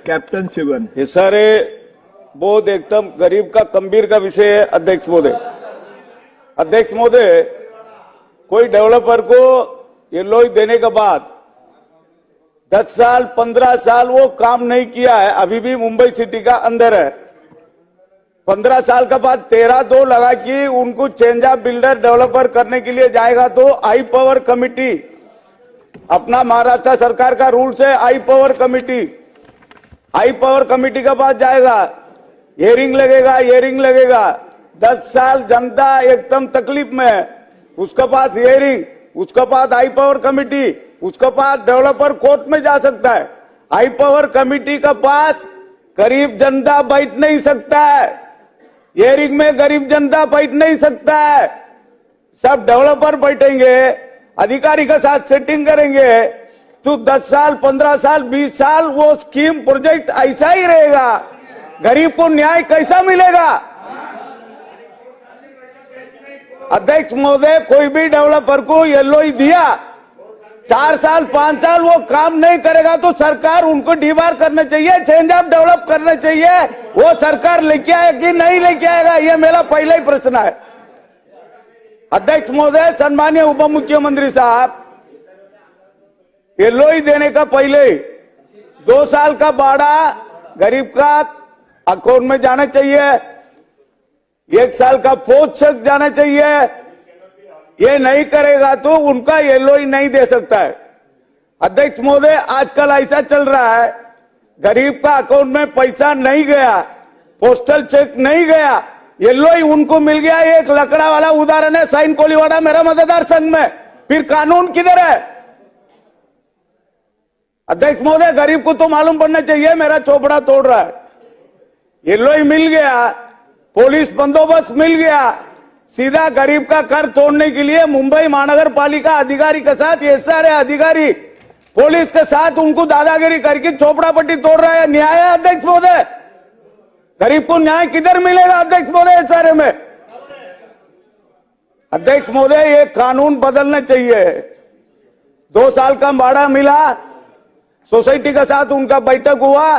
Captain Sivan. ये सारे बहुत एकदम गरीब का गंभीर का विषय है। अध्यक्ष महोदय, कोई डेवलपर को ये लोन देने के बाद 10 साल 15 साल वो काम नहीं किया है, अभी भी मुंबई सिटी का अंदर है। 15 साल के बाद 13-2 लगा कि उनको चेंज ऑफ बिल्डर डेवलपर करने के लिए जाएगा तो हाई पावर कमिटी, अपना महाराष्ट्र सरकार का रूल्स है, हाई पावर कमिटी के पास जाएगा, हियरिंग लगेगा। 10 साल जनता एकदम तकलीफ में है, उसके पास हियरिंग, उसके बाद हाई पावर कमिटी, उसके पास डेवलपर कोर्ट में जा सकता है। हाई पावर कमिटी के पास गरीब जनता बैठ नहीं सकता है, हियरिंग में गरीब जनता बैठ नहीं सकता है। सब डेवलपर बैठेंगे, अधिकारी के साथ सेटिंग करेंगे, तो 10 साल 15 साल 20 साल वो स्कीम प्रोजेक्ट ऐसा ही रहेगा। गरीब को न्याय कैसा मिलेगा? अध्यक्ष महोदय, कोई भी डेवलपर को एलओई दिया, 4 साल 5 साल वो काम नहीं करेगा तो सरकार उनको डिबार करना चाहिए, चेंज ऑफ डेवलप करना चाहिए। वो सरकार लेके आएगा कि नहीं लेके आएगा, ये मेरा पहला ही प्रश्न है। अध्यक्ष महोदय, सम्मानीय उप मुख्यमंत्री साहब, एलओई देने का पहले 2 साल का भाड़ा गरीब का अकाउंट में जाना चाहिए, 1 साल का पोषक जाना चाहिए। ये नहीं करेगा तो उनका एलओई नहीं दे सकता है। अध्यक्ष महोदय, आजकल ऐसा चल रहा है, गरीब का अकाउंट में पैसा नहीं गया, पोस्टल चेक नहीं गया, एलओई उनको मिल गया। एक लकड़ा वाला उदाहरण है, साइन कोलीवाड़ा मेरा मतदार संघ में, फिर कानून किधर है? अध्यक्ष महोदय, गरीब को तो मालूम पड़ना चाहिए मेरा चोपड़ा तोड़ रहा है। एलओई मिल गया, पुलिस बंदोबस्त मिल गया, सीधा गरीब का कर तोड़ने के लिए मुंबई महानगर पालिका अधिकारी के साथ ये सारे अधिकारी पुलिस के साथ उनको दादागिरी करके चोपड़ा पट्टी तोड़ रहा है। न्याय है अध्यक्ष महोदय? गरीब को न्याय किधर मिलेगा अध्यक्ष महोदय? इस सारे में अध्यक्ष महोदय, ये कानून बदलना चाहिए। 2 साल का भाड़ा मिला, सोसाइटी के साथ उनका बैठक हुआ,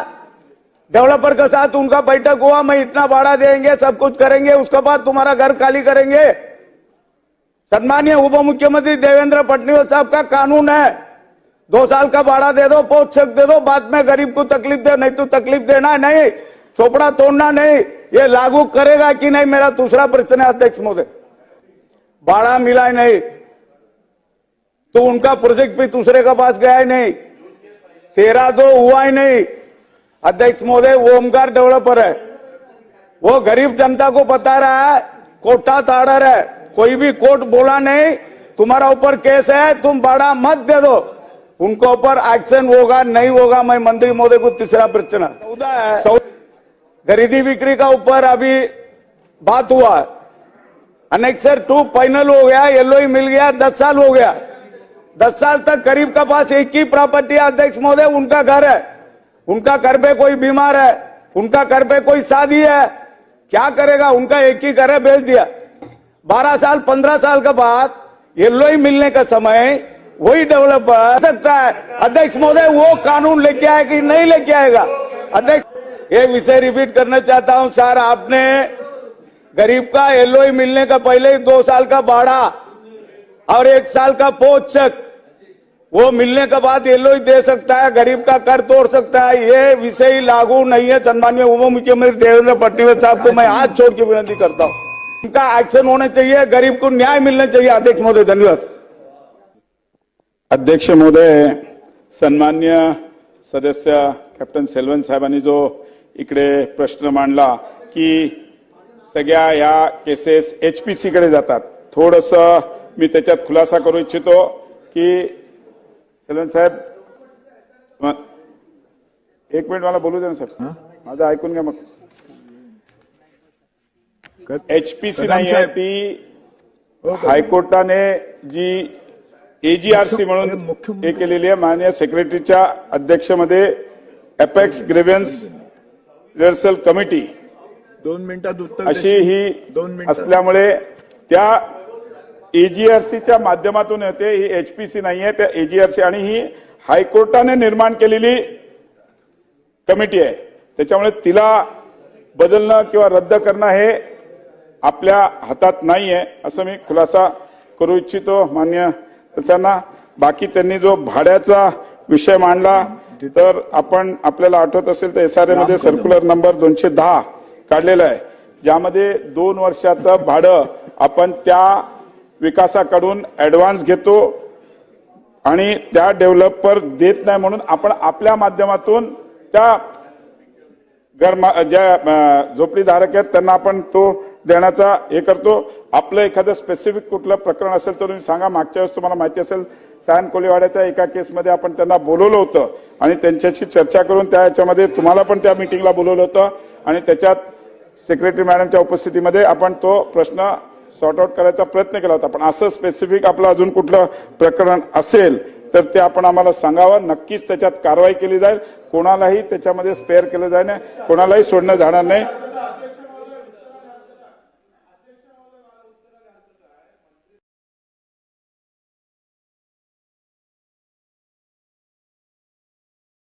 डेवलपर के साथ उनका बैठक हुआ, मैं इतना भाड़ा देंगे, सब कुछ करेंगे, उसके बाद तुम्हारा घर खाली करेंगे। सम्मानीय उप मुख्यमंत्री देवेंद्र फडणवीस साहब का कानून है, 2 साल का भाड़ा दे दो, पोषक दे दो, बाद में गरीब को तकलीफ दे, नहीं तो तकलीफ देना नहीं, चोपड़ा तोड़ना नहीं। ये लागू करेगा कि नहीं, मेरा दूसरा प्रश्न है अध्यक्ष महोदय। भाड़ा मिला ही नहीं तो उनका प्रोजेक्ट भी दूसरे के पास गया ही नहीं, 13-2 हुआ ही नहीं। अध्यक्ष महोदय, वो ओमकार डेवलपर है, वो गरीब जनता को बता रहा है कोटा ताड़र है, कोई भी कोर्ट बोला नहीं तुम्हारा ऊपर केस है, तुम भाड़ा मत दे दो, उनको ऊपर एक्शन होगा नहीं होगा। मैं मंत्री महोदय को तीसरा प्रश्न 14 खरीदी बिक्री का ऊपर अभी बात हुआ, अनेक्सर 2 फाइनल हो गया, एलओई मिल गया, 10 साल हो गया। 10 साल तक गरीब का पास एक ही प्रॉपर्टी है अध्यक्ष महोदय, उनका घर है, उनका घर पे कोई बीमार है, उनका घर पे कोई शादी है, क्या करेगा? उनका एक ही घर है, बेच दिया। 12 साल 15 साल के बाद एलओई मिलने का समय वही डेवलपर सकता है। अध्यक्ष महोदय, वो कानून लेके आए कि नहीं लेके आएगा? अध्यक्ष, ये विषय रिपीट करना चाहता हूं सर, आपने गरीब का एलओई मिलने का पहले ही 2 साल का भाड़ा और 1 साल का पोषक वो मिलने के बाद एलओई दे सकता है, गरीब का कर तोड़ सकता है। ये विषय लागू नहीं है। सम्मानीय उप मुख्यमंत्री देवेंद्र फडणवीस साहब को मैं हाथ छोड़ के विनती करता हूं, उनका एक्शन होना चाहिए, गरीब को न्याय मिलना चाहिए। अध्यक्ष महोदय, धन्यवाद। अध्यक्ष महोदय, सन्मान्य सदस्य कॅप्टन सेल्वन साहेबांनी जो इकडे प्रश्न मांडला की सगळ्या या केसेस एचपीसी कडे जातात, थोडस मी त्याच्यात खुलासा करू इच्छितो की सेल्वन साहेब, 1 मिनिट मला बोलू द्या ना साहेब, माझं ऐकून घ्या मग। एचपीसी नाही आहे ती, हायकोर्टाने जी एजीआरसी म्हणून हे केलेली आहे, माननीय सेक्रेटरीच्या अध्यक्षमध्ये एपेक्स ग्रीव्हन्स रिहर्सल कमिटी 2 मिनिटात उत्तर अशी ही असल्यामुळे त्या एजीआरसीच्या माध्यमातून येते, ही एचपीसी नाहीये, त्या एजीआरसी आणि ही हायकोर्टाने निर्माण केलेली कमिटी आहे, त्याच्यामुळे तिला बदलणं किंवा रद्द करणं हे आपल्या हातात नाहीये असं मी खुलासा करू इच्छितो मान्य त्यांना. बाकी त्यांनी जो भाड्याचा विषय मांडला तर आपल्याला आठवत असेल तर SRA मध्ये सर्क्युलर नंबर 210 काढलेला आहे, ज्यामध्ये 2 वर्षाचं भाडं आपण त्या विकासाकडून ऍडव्हान्स घेतो आणि त्या डेव्हलपर देत नाही म्हणून आपण आपल्या माध्यमातून त्या ज्या झोपडीधारक आहेत त्यांना आपण तो देण्याचा हे करतो. आपलं एखादं स्पेसिफिक कुठलं प्रकरण असेल तर तुम्ही सांगा. मागच्या वेळेस तुम्हाला माहिती असेल सायन कोळीवाड्याच्या एका केसमध्ये आपण त्यांना बोलवलं होतं आणि त्यांच्याशी चर्चा करून त्या याच्यामध्ये तुम्हाला पण त्या मीटिंगला बोलवलं होतं आणि त्याच्यात सेक्रेटरी मॅडमच्या उपस्थितीमध्ये आपण तो प्रश्न सॉर्ट आउट करायचा प्रयत्न केला होता. पण असं स्पेसिफिक आपलं अजून कुठलं प्रकरण असेल तर ते आपण आम्हाला सांगावं. नक्कीच त्याच्यात कारवाई केली जाईल, कोणालाही त्याच्यामध्ये स्पेअर केलं जाईल नाही, कोणालाही सोडणं जाणार नाही.